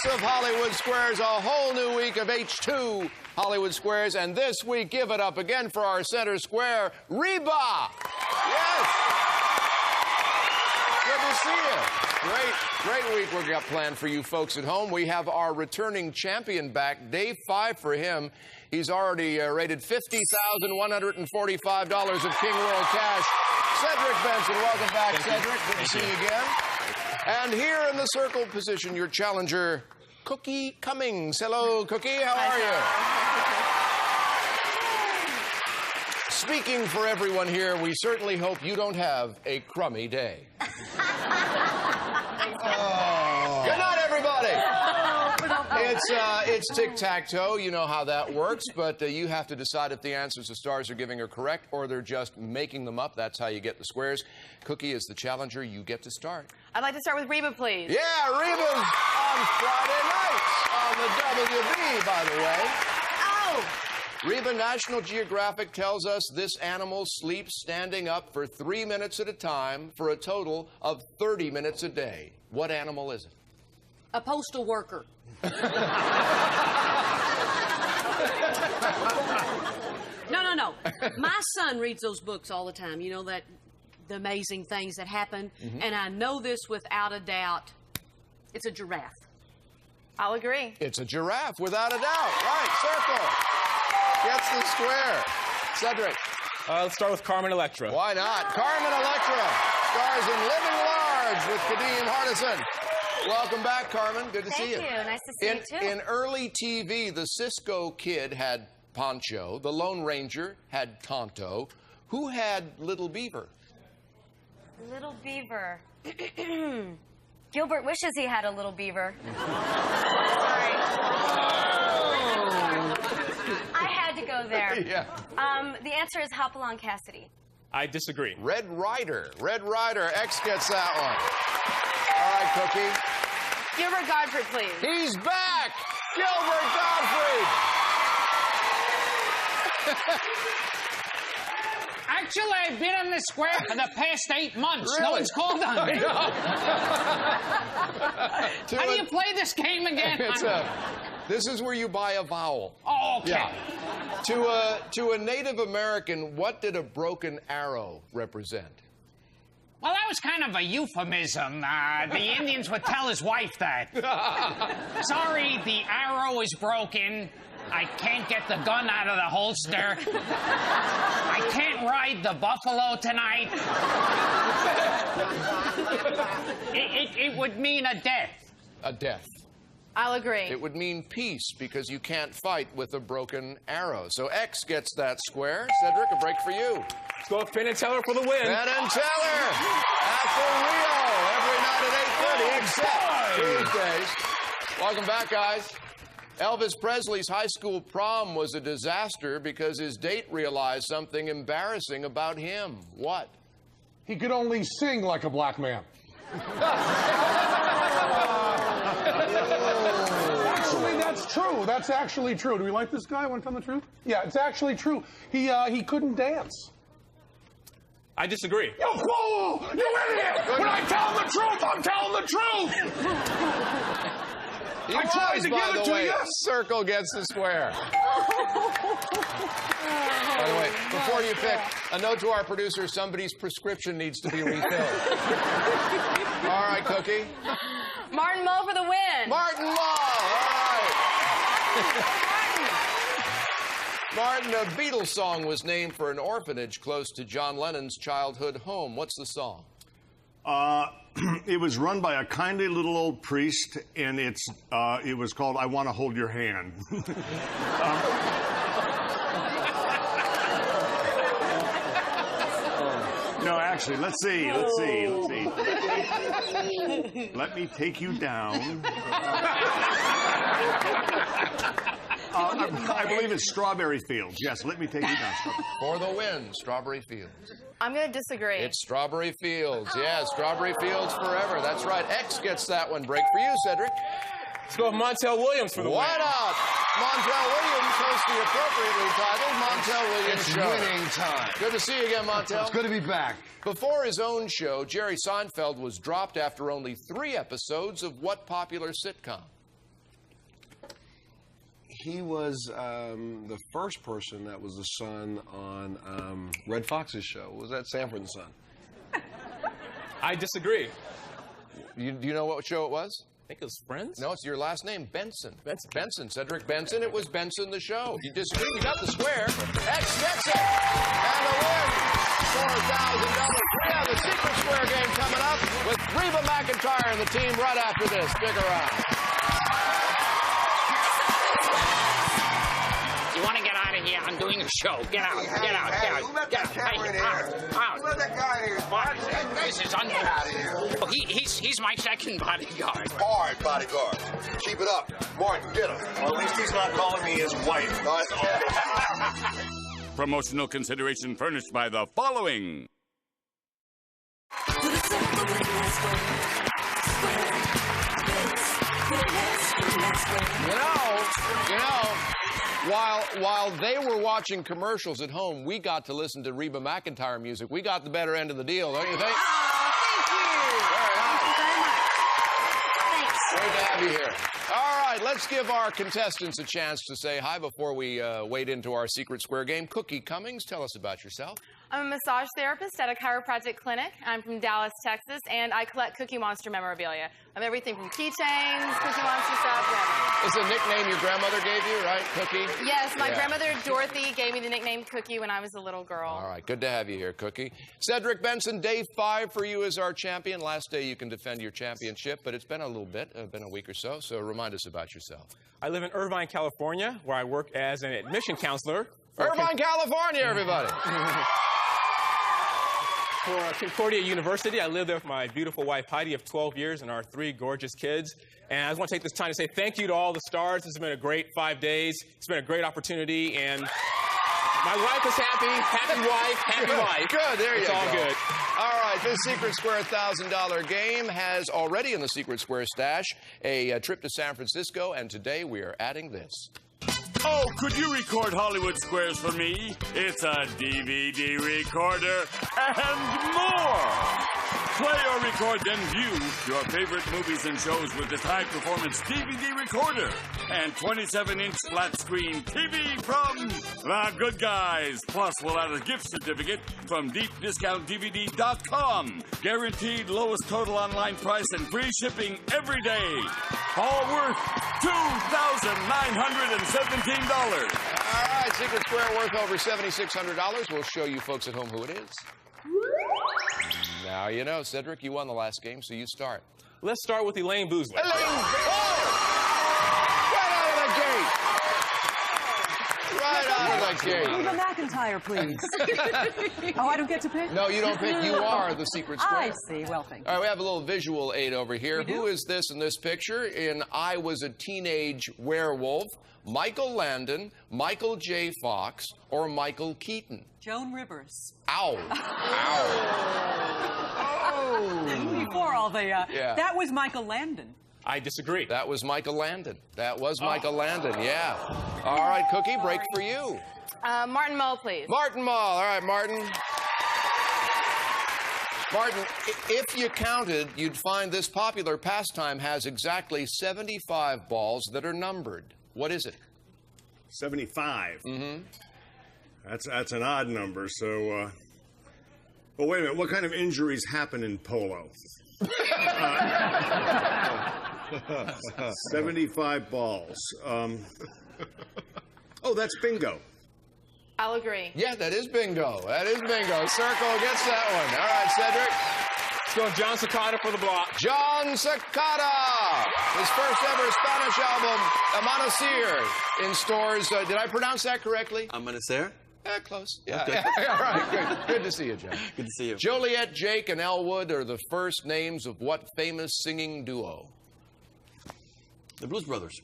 House of Hollywood Squares, a whole new week of H2 Hollywood Squares, and this week, give it up again for our center square, Reba! Yes! Good to see you. Great week we've got planned for you folks at home. We have our returning champion back, day 5 for him. He's already rated $50,145 of King World cash. Cedric Benson, welcome back, Cedric. Good to see you again. And here in the circle position, your challenger, Cookie Cummings. Hello, Cookie. How are you? Speaking for everyone here, we certainly hope you don't have a crummy day. Good night, everybody. It's tic-tac-toe. You know how that works, but you have to decide if the answers the stars are giving are correct or they're just making them up. That's how you get the squares. Cookie is the challenger. You get to start. I'd like to start with Reba, please. Yeah, Reba's on Friday nights on the WB, by the way. Oh! Reba, National Geographic tells us this animal sleeps standing up for 3 minutes at a time for a total of 30 minutes a day. What animal is it? A postal worker. No. My son reads those books all the time. You know, the amazing things that happen. And I know this without a doubt. It's a giraffe. I'll agree. It's a giraffe, without a doubt. Right, circle. Gets the square. Cedric. Let's start with Carmen Electra. Why not? Carmen Electra stars in Living Large with Kadeem Hardison. Welcome back, Carmen. Good to see you. Thank you. Nice to see you, too. In early TV, the Cisco Kid had Poncho. The Lone Ranger had Tonto. Who had Little Beaver? Little Beaver. Gilbert wishes he had a little beaver. Sorry. I had to go there. Yeah. The answer is Hopalong Cassidy. I disagree. Red Ryder. Red Ryder. X gets that one. All right, Cookie. Gilbert Gottfried, please. He's back! Gilbert Gottfried! Actually, I've been in the square for the past 8 months. Really? No one's called on me. How do you play this game again? This is where you buy a vowel. Oh, okay. Yeah. To a Native American, what did a broken arrow represent? Well, that was kind of a euphemism. The Indians would tell his wife that. Sorry, the arrow is broken. I can't get the gun out of the holster. I can't ride the buffalo tonight. It would mean a death. A death. I'll agree. It would mean peace because you can't fight with a broken arrow. So X gets that square. Cedric, a break for you. Let's go with Penn and Teller for the win. Penn and Teller at the Rio every night at 8:30 except Tuesdays. Welcome back, guys. Elvis Presley's high school prom was a disaster because his date realized something embarrassing about him. What? He could only sing like a black man. Actually, that's true. That's actually true. Do we like this guy? Want to tell the truth? Yeah, it's actually true. He couldn't dance. I disagree. You fool! You idiot! When I tell the truth, I'm telling the truth! I tried to give it to you. Circle gets the square. By the way, before you pick, a note to our producer, somebody's prescription needs to be refilled. All right, Cookie. Martin Mull for the win. Martin Mull. All right. Martin, a Beatles song was named for an orphanage close to John Lennon's childhood home. What's the song? It was run by a kindly little old priest, and it was called "I Want to Hold Your Hand." No, actually, let's see. Let me take you down. I believe it's Strawberry Fields. Yes, let me take you down. For the win, Strawberry Fields. I'm going to disagree. It's Strawberry Fields. Yeah, Strawberry Fields forever. That's right. X gets that one. Break for you, Cedric. Let's go with Montel Williams for the win. Why not? Montel Williams hosts the appropriately titled Montel Williams It's Show. winning time. Good to see you again, Montel. It's good to be back. Before his own show, Jerry Seinfeld was dropped after only 3 episodes of what popular sitcom? He was the first person that was the son on Red Fox's show. Was that Sanford and Son? I disagree. Do you know what show it was? I think it was Friends? No, it's your last name, Benson. Benson. Benson, Cedric Benson. It was Benson the show. You disagree? You got the square. X gets it. And a win. $4,000. We have a secret square game coming up with Reba McEntire and the team right after this. Stick around. You want to get out of here? I'm doing a show. Get out. Get out. Get out. Who let that camera in here? Out. Who let that guy in here? This is Get out of here. unbelievable. He's my second bodyguard. Hard bodyguard. Keep it up. Martin, get him. Well, at least he's not calling me his wife. Promotional consideration furnished by the following. You know, while they were watching commercials at home, we got to listen to Reba McEntire music. We got the better end of the deal, don't you think? Great to have you here. All right, let's give our contestants a chance to say hi before we wade into our secret square game. Cookie Cummings, tell us about yourself. I'm a massage therapist at a chiropractic clinic. I'm from Dallas, Texas, and I collect Cookie Monster memorabilia. I have everything from keychains, Cookie Monster stuff, whatever. It's a nickname your grandmother gave you, right? Cookie? Yes, my grandmother, Dorothy, gave me the nickname Cookie when I was a little girl. All right, good to have you here, Cookie. Cedric Benson, day 5 for you as our champion. Last day you can defend your championship, but it's been a little bit, been a week or so, so remind us about yourself. I live in Irvine, California, where I work as an admission counselor. Irvine, California, everybody! For Concordia University. I live there with my beautiful wife, Heidi, of 12 years, and our 3 gorgeous kids. And I just want to take this time to say thank you to all the stars. This has been a great 5 days. It's been a great opportunity, and my wife is happy. Happy wife, happy life. Good, there you go. It's all good. All right, this Secret Square $1,000 game has already in the Secret Square stash a trip to San Francisco, and today we are adding this. Oh, could you record Hollywood Squares for me? It's a DVD recorder and more! Play or record, then view your favorite movies and shows with this high-performance DVD recorder and 27-inch flat-screen TV from The Good Guys. Plus, we'll add a gift certificate from DeepDiscountDVD.com. Guaranteed lowest total online price and free shipping every day. All worth $2,917. All right, Secret Square worth over $7,600. We'll show you folks at home who it is. Now you know, Cedric, you won the last game, so you start. Let's start with Elayne Boosler. Elayne! Oh! Right out of the gate! Reba McEntire, please. Oh, I don't get to pick? No, you don't pick. You are the Secret Square. I see. Well, thank you. All right, we have a little visual aid over here. We do? Who is this in this picture? In I Was a Teenage Werewolf, Michael Landon, Michael J. Fox, or Michael Keaton? Joan Rivers. Ow. Ow. Before all the, Yeah. that was Michael Landon. I disagree. That was Michael Landon. That was Michael Landon, yeah. All right, Cookie, break for you. Martin Mull, please. Martin Mull. All right, Martin. Martin, if you counted, you'd find this popular pastime has exactly 75 balls that are numbered. What is it? 75. Mm-hmm. That's an odd number, so... Well, wait a minute. What kind of injuries happen in polo? 75 balls. Oh, that's bingo. I'll agree. Yeah, that is bingo. That is bingo. Circle gets that one. All right, Cedric. Let's go John Secada for the block. John Secada. His first ever Spanish album, Amanecer, in stores. Did I pronounce that correctly? Amanecer? Close. Yeah. Okay. All right, good. Good to see you, John. Good to see you. Joliet, Jake, and Elwood are the first names of what famous singing duo? The Blues Brothers.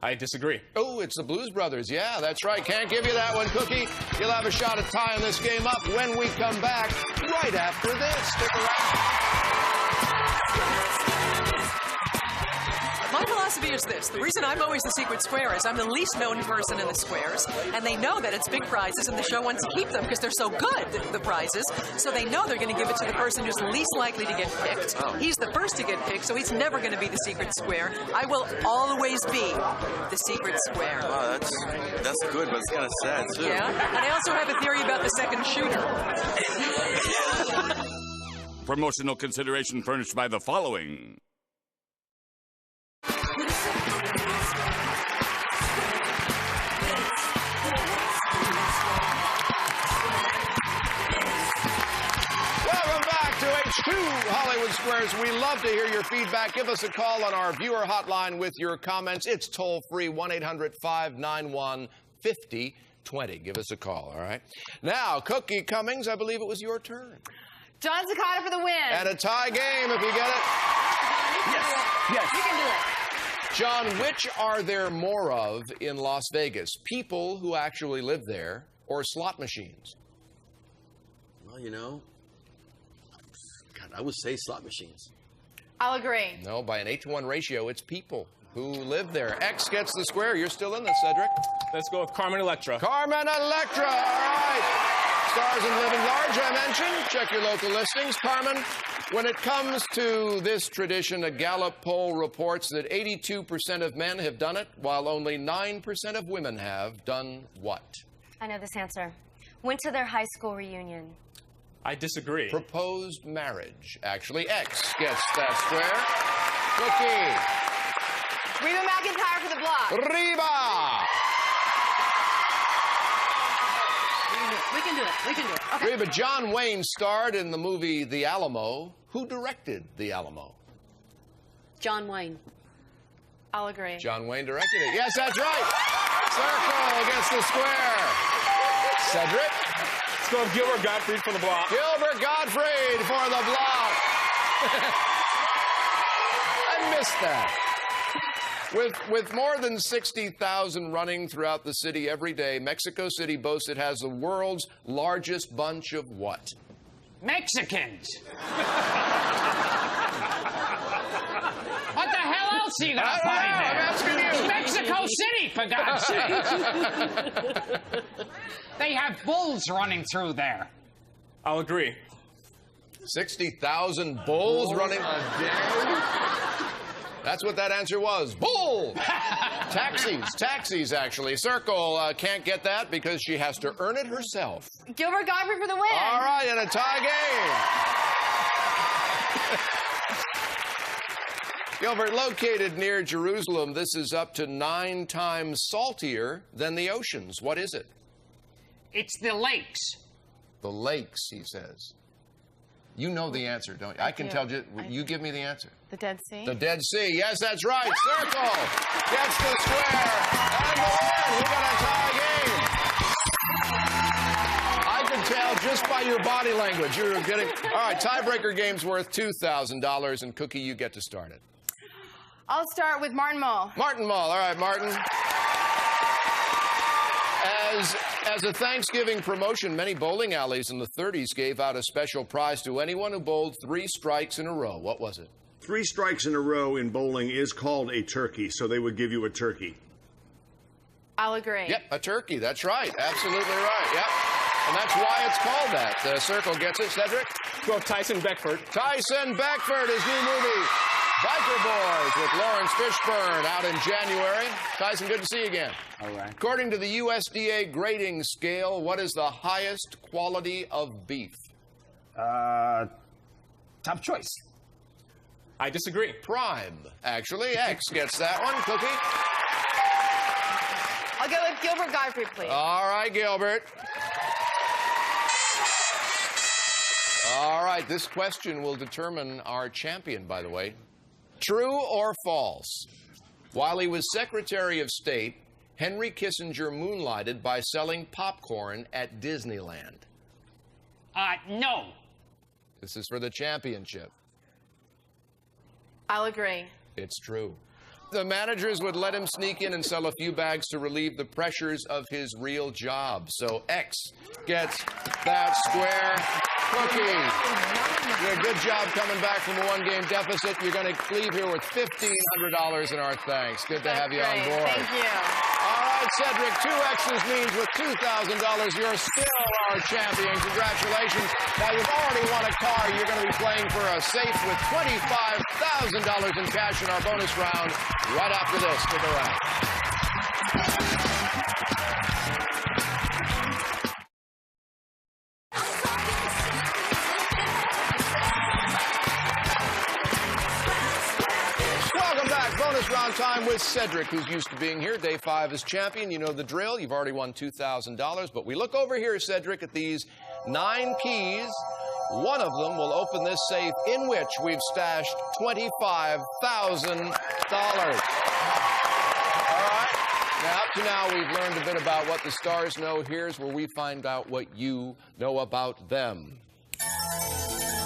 I disagree. Oh, it's the Blues Brothers. Yeah, that's right. Can't give you that one, Cookie. You'll have a shot at tying this game up when we come back right after this. Stick around. My philosophy is this. The reason I'm always the secret square is I'm the least known person in the squares, and they know that it's big prizes, and the show wants to keep them because they're so good, the prizes, so they know they're going to give it to the person who's least likely to get picked. He's the first to get picked, so he's never going to be the secret square. I will always be the secret square. Wow, that's good, but it's kind of sad, too. Yeah? And I also have a theory about the second shooter. Promotional consideration furnished by the following. Welcome back to H2 Hollywood Squares. We love to hear your feedback. Give us a call on our viewer hotline with your comments. It's toll-free, 1-800-591-5020. Give us a call, all right? Now, Cookie Cummings, I believe it was your turn. John Secada for the win. And a tie game, if you get it. Yes. You can do it. John, which are there more of in Las Vegas? People who actually live there or slot machines? Well, you know, God, I would say slot machines. I'll agree. No, by an 8-to-1 ratio, it's people who live there. X gets the square. You're still in this, Cedric. Let's go with Carmen Electra. Carmen Electra, all right. Stars and Living Large, I mentioned. Check your local listings. Carmen, when it comes to this tradition, a Gallup poll reports that 82% of men have done it, while only 9% of women have done what? I know this answer. Went to their high school reunion. I disagree. Proposed marriage. Actually, X gets that square. Cookie. Reba McEntire for the block. Reba. We can do it. We can do it. Okay. Reba, John Wayne starred in the movie The Alamo. Who directed The Alamo? John Wayne. I'll agree. John Wayne directed it. Yes, that's right. Circle gets the square. Cedric. Let's go with Gilbert Gottfried for the block. Gilbert Gottfried for the block. I missed that. With more than 60,000 running throughout the city every day, Mexico City boasts it has the world's largest bunch of what? Mexicans. What the hell else are you gonna find there? I'm asking you. Mexico City, for God's sake. They have bulls running through there. I'll agree. 60,000 bulls running a day? That's what that answer was. Bull! Taxis, actually. Circle can't get that because she has to earn it herself. Gilbert Gottfried for the win. All right, and a tie game. Gilbert, located near Jerusalem, this is up to 9 times saltier than the oceans. What is it? It's the lakes. The lakes, he says. You know the answer, don't you? I can tell you. You give me the answer. The Dead Sea. The Dead Sea. Yes, that's right. Circle gets the square and the win. We got a tie game. I can tell just by your body language. You're getting. All right, tiebreaker game's worth $2,000, and Cookie, you get to start it. I'll start with Martin Mull. Martin Mull. All right, Martin. As a Thanksgiving promotion, many bowling alleys in the 30s gave out a special prize to anyone who bowled 3 strikes in a row. What was it? 3 strikes in a row in bowling is called a turkey, so they would give you a turkey. I'll agree. Yep, a turkey. That's right. Absolutely right. Yep. And that's why it's called that. The Circle gets it. Cedric? Go with Tyson Beckford. Tyson Beckford, his new movie, Biker Boys, with Lawrence Fishburne, out in January. Tyson, good to see you again. All right. According to the USDA grading scale, what is the highest quality of beef? Top choice. I disagree. Prime, actually. X gets that one. Cookie? I'll go with Gilbert Gottfried, please. All right, Gilbert. All right, this question will determine our champion, by the way. True or false? While he was Secretary of State, Henry Kissinger moonlighted by selling popcorn at Disneyland. No. This is for the championship. I'll agree. It's true. The managers would let him sneak in and sell a few bags to relieve the pressures of his real job. So X gets that square. Cookie. Yeah, good job coming back from a one-game deficit. You're going to leave here with $1,500 in our thanks. Good to have you on board. Thank you. All right, Cedric, 2 X's means with $2,000, you're still our champion. Congratulations. Now, you've already won a car. You're going to be playing for a safe with $25,000 in cash in our bonus round right after this. Stick around. Bonus round time with Cedric, who's used to being here. Day 5 as champion. You know the drill. You've already won $2,000. But we look over here, Cedric, at these 9 keys. One of them will open this safe in which we've stashed $25,000. All right. Now, up to now, we've learned a bit about what the stars know. Here's where we find out what you know about them.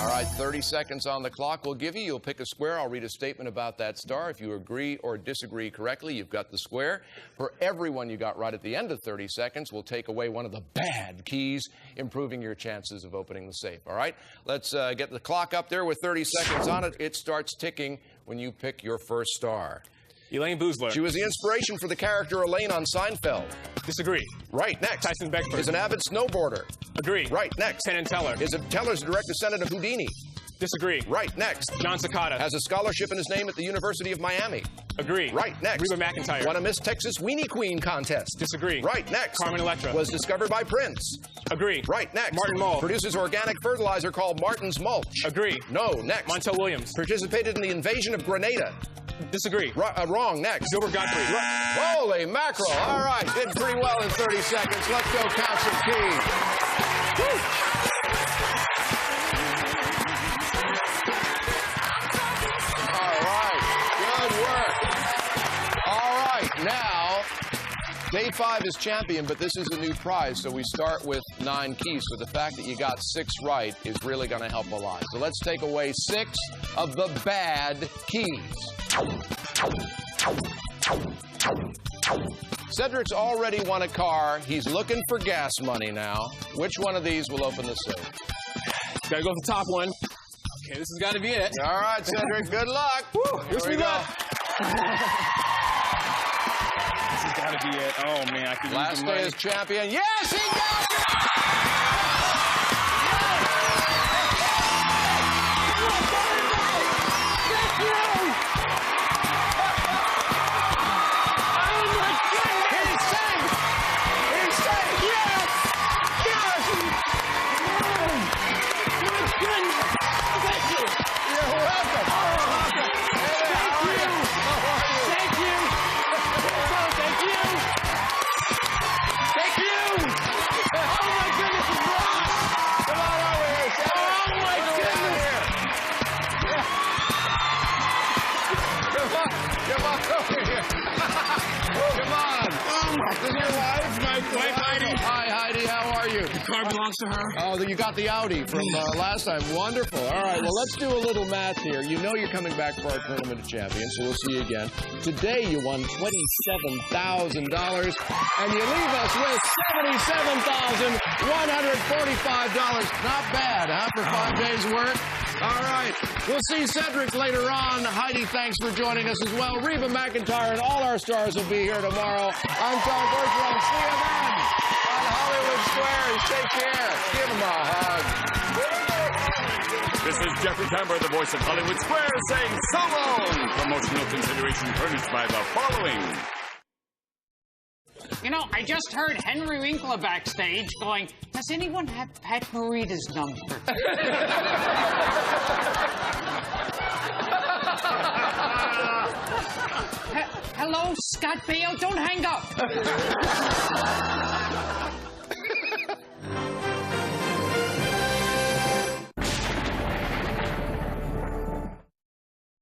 All right, 30 seconds on the clock we'll give you. You'll pick a square. I'll read a statement about that star. If you agree or disagree correctly, you've got the square. For every one you got right at the end of 30 seconds, we'll take away one of the bad keys, improving your chances of opening the safe. All right, let's get the clock up there with 30 seconds on it. It starts ticking when you pick your first star. Elayne Boosler. She was the inspiration for the character Elayne on Seinfeld. Disagree. Right, next. Tyson Beckford. Is an avid snowboarder. Agree. Right, next. Penn and Teller. Is a Teller's a direct descendant of Houdini. Disagree. Right, next. John Secada. Has a scholarship in his name at the University of Miami. Agree. Right, next. Reba McEntire. Won a Miss Texas Weenie Queen contest. Disagree. Right, next. Carmen Electra. Was discovered by Prince. Agree. Right, next. Martin Mull. Produces organic fertilizer called Martin's Mulch. Agree. No, next. Montel Williams. Participated in the invasion of Grenada. Disagree. Wrong, next. Gilbert Gottfried. Holy mackerel. All right, did pretty well in 30 seconds. Let's go count some keys. Woo. Now, Day 5 is champion, but this is a new prize, so we start with 9 keys. So the fact that you got 6 right is really going to help a lot. So let's take away 6 of the bad keys. Cedric's already won a car. He's looking for gas money now. Which one of these will open the safe? Gotta go for the top one. Okay, this has got to be it. All right, Cedric, good luck. Woo, wish me luck. This has got to be it. Oh, man, I could Last day as champion. Yes, he got it! Car belongs to her. Oh, you got the Audi from last time. Wonderful. All right, well, let's do a little math here. You know you're coming back for our Tournament of Champions, so we'll see you again. Today, you won $27,000, and you leave us with $77,145. Not bad, huh, for 5 days' work? All right, we'll see Cedric later on. Heidi, thanks for joining us as well. Reba McEntire and all our stars will be here tomorrow. I'm Tom Bergeron. See you then. Hollywood Squares, take care. Give him a hug. This is Jeffrey Tambor, the voice of Hollywood Squares, saying so long. Promotional consideration furnished by the following. You know, I just heard Henry Winkler backstage going, does anyone have Pat Morita's number? Hello, Scott Baio? Don't hang up.